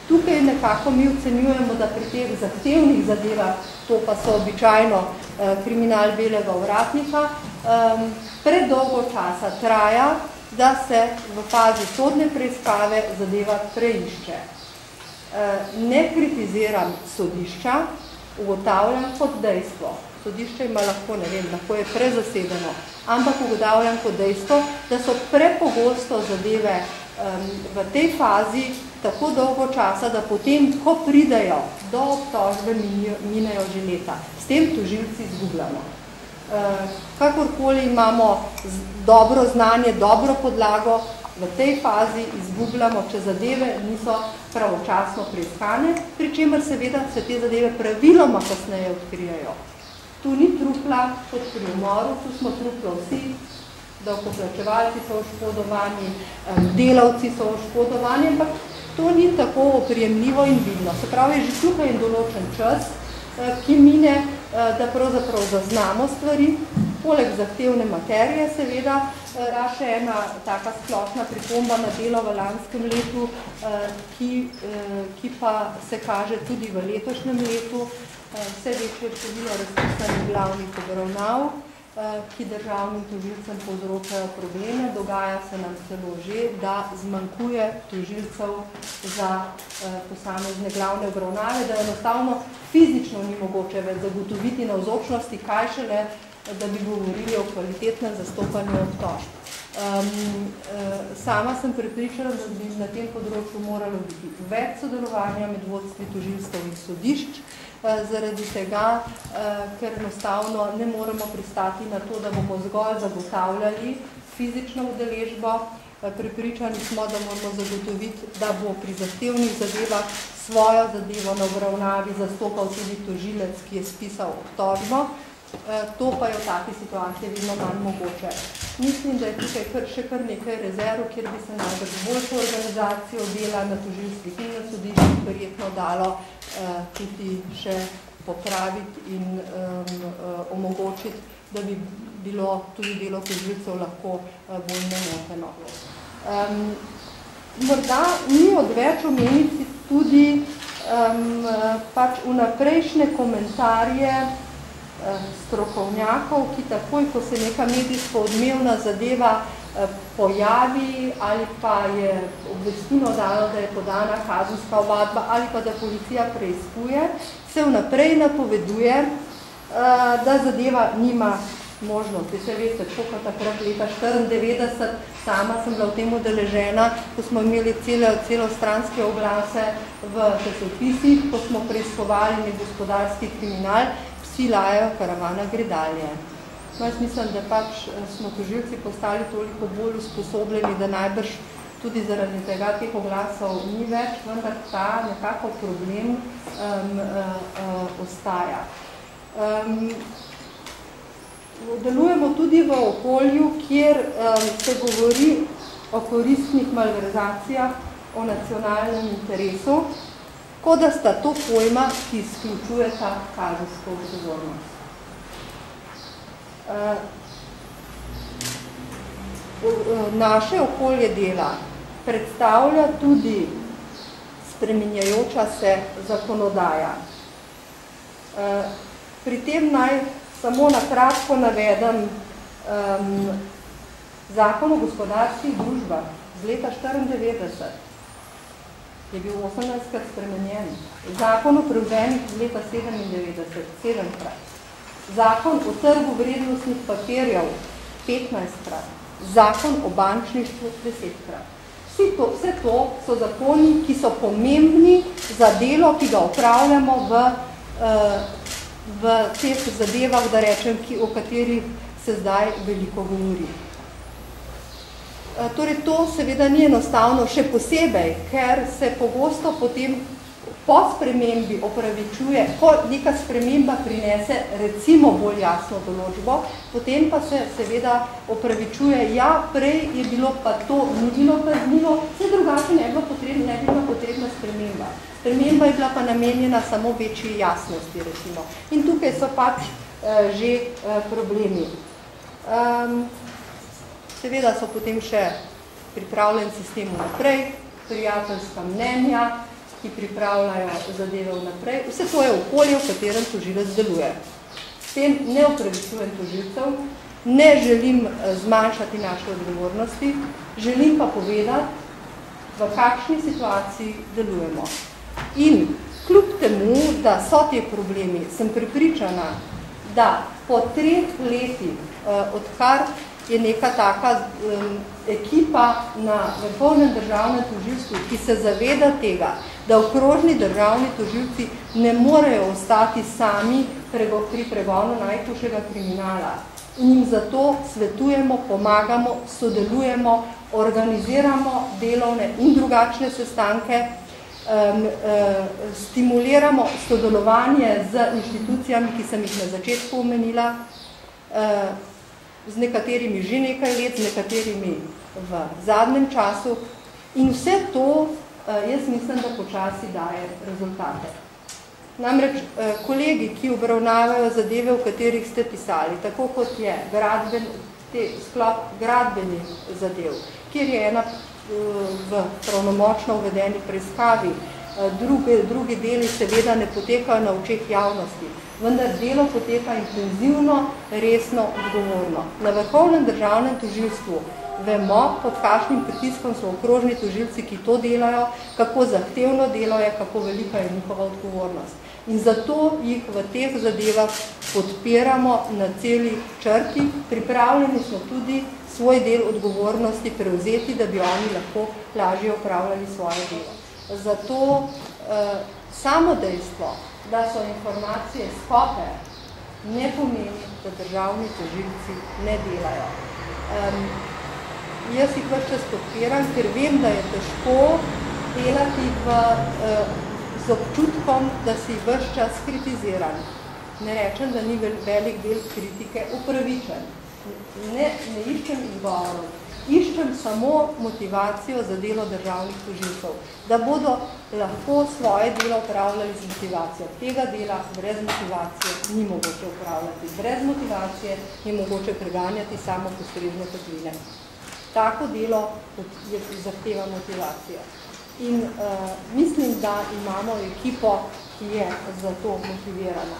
Tukaj nekako mi ocenjujemo, da pri teh zahtevnih zadevah, to pa so običajno kriminal belega ovratnika, predolgo časa traja, da se v fazi sodne preiskave zadeva preišče. Ne kritiziram sodišča, ugotavljam kot dejstvo. Sodišče ima lahko, ne vem, lahko je prezasedeno, ampak ugotavljam kot dejstvo, da so prepogosto zadeve v tej fazi tako dolgo časa, da potem, ko pridejo do obtožbe, minejo že leta. S tem tožilci izgubljamo. Kakorkoli imamo dobro znanje, dobro podlago, v tej fazi izgubljamo, če zadeve niso pravočasno preiskane, pri čemer seveda se te zadeve praviloma kasneje odkrijajo. Tu ni trupla kot pri umoru, tu smo truplo vsi, davkoplačevalci so oškodovani, delavci so oškodovani, ampak to ni tako oprijemljivo in vidno. Se pravi, že tukaj je določen čas, ki mine, da pravzaprav zaznamo stvari, poleg zahtevne materije seveda, še ena taka splošna pripomba na delo v lanskem letu, ki pa se kaže tudi v letošnjem letu, vse večje število razpisanih glavnih obravnav, ki državnim tožilcem povzročajo probleme. Dogaja se nam celo že, da zmanjkuje tožilcev za posamezne glavne obravnave, da enostavno fizično ni mogoče več zagotoviti navzočnosti, kaj šele, da bi govorili o kvalitetnem zastopanju obtožb. Sama sem prepričana, da bi na tem področju moralo biti več sodelovanja med vodstvi tožilstev in sodišč, zaradi tega, ker enostavno ne moremo pristati na to, da bomo zgolj zagotavljali fizično udeležbo. Prepričani smo, da moramo zagotoviti, da bo pri zahtevnih zadevah svojo zadevo na obravnavi zastopal tudi tožilec, ki je spisal obtožbo. To pa je v taki situaciji vedno manj mogoče. Mislim, da je tukaj še kar nekaj rezerv, kjer bi se najbolj boljšo organizacijo dela na tožilstvih in na sodiščih verjetno dalo tudi še popraviti in omogočiti, da bi bilo tudi delo tožilcev lahko bolj nemoteno. Morda ni odveč omeniti tudi pač vnaprejšnje komentarje strokovnjakov, ki takoj, ko se neka medijsko odmevna zadeva pojavi ali pa je obvestilo dano, da je podana kazenska ovadba ali pa da policija preiskuje, se vnaprej napoveduje, da zadeva nima možnosti. Se veste, tako kot takrat leta 1994, sama sem bila v tem udeležena, ko smo imeli celostranske oglase v časopisih, ko smo preiskovali negospodarski kriminal, vsi lajajo, karavana gre dalje. Jaz mislim, da pač smo tožilci postali toliko bolj usposobljeni, da najbrž tudi zaradi tega teh oglasov ni več, vendar ta nekako problem ostaja. Delujemo tudi v okolju, kjer se govori o koristnih malverzacijah, o nacionalnem interesu, kot da sta to pojma, ki izključujeta kazensko odgovornost. Naše okolje dela predstavlja tudi spreminjajoča se zakonodaja. Pri tem naj samo na kratko navedem Zakon o gospodarskih družbah z leta 1994. Je bil 18krat spremenjen. Zakon o prevzemih z leta 97, 7krat. Zakon o trgu vrednostnih papirjev 15krat. Zakon o bančništvu 10krat. Vse to so zakoni, ki so pomembni za delo, ki ga opravljamo v teh zadevah, da rečem, o katerih se zdaj veliko govori. Torej, to seveda ni enostavno, še posebej, ker se pogosto potem po spremembi opravičuje, ko neka sprememba prinese recimo bolj jasno določbo, potem pa se seveda opravičuje, ja, prej je bilo pa to, ni bilo kaznivo, vse drugače ne bi bila potrebna sprememba. Sprememba je bila pa namenjena samo večji jasnosti, recimo. In tukaj so pač že problemi. Seveda so potem še pripravljen sistem naprej, prijateljska mnenja, ki pripravljajo zadeve vnaprej. Vse to je okolje, v katerem tožilec deluje. S tem ne opravičujem tožilcev, ne želim zmanjšati naše odgovornosti, želim pa povedati, v kakšni situaciji delujemo. In kljub temu, da so te problemi, sem prepričana, da po 3 letih, odkar je neka taka ekipa na Vrhovnem državnem tožilstvu, ki se zaveda tega, da okrožni državni tožilci ne morejo ostati sami pri pregonu najhujšega kriminala. In jim zato svetujemo, pomagamo, sodelujemo, organiziramo delovne in drugačne sestanke, stimuliramo sodelovanje z inštitucijami, ki sem jih na začetku omenila, z nekaterimi že nekaj let, z nekaterimi v zadnjem času. In vse to, jaz mislim, da počasi daje rezultate. Namreč kolegi, ki obravnavajo zadeve, v katerih ste pisali, tako kot je sklop gradbenih zadev, kjer je ena v pravnomočno uvedeni preiskavi, drugi deli seveda ne potekajo na očeh javnosti, vendar delo poteka intenzivno, resno, odgovorno. Na Vrhovnem državnem tožilstvu vemo, pod kakšnim pritiskom so okrožni tožilci, ki to delajo, kako zahtevno delo je, kako velika je njihova odgovornost. In zato jih v teh zadevah podpiramo na celi črti. Pripravljeni smo tudi svoj del odgovornosti prevzeti, da bi oni lahko lažje opravljali svoje delo. Zato samo dejstvo, da so informacije skope, ne pomeni, da državni tožilci ne delajo. Jaz jih ves čas podpiram, ker vem, da je težko delati z občutkom, da si ves čas kritiziran. Ne rečem, da ni velik del kritike upravičen. Ne iščem izgovorov. Iščem samo motivacijo za delo državnih tožilcev, da bodo lahko svoje delo upravljali z motivacijo. Tega dela brez motivacije ni mogoče upravljati. Brez motivacije je mogoče preganjati samo postrežne tatvine. Tako delo zahteva motivacijo. In mislim, da imamo ekipo, ki je za to motivirana.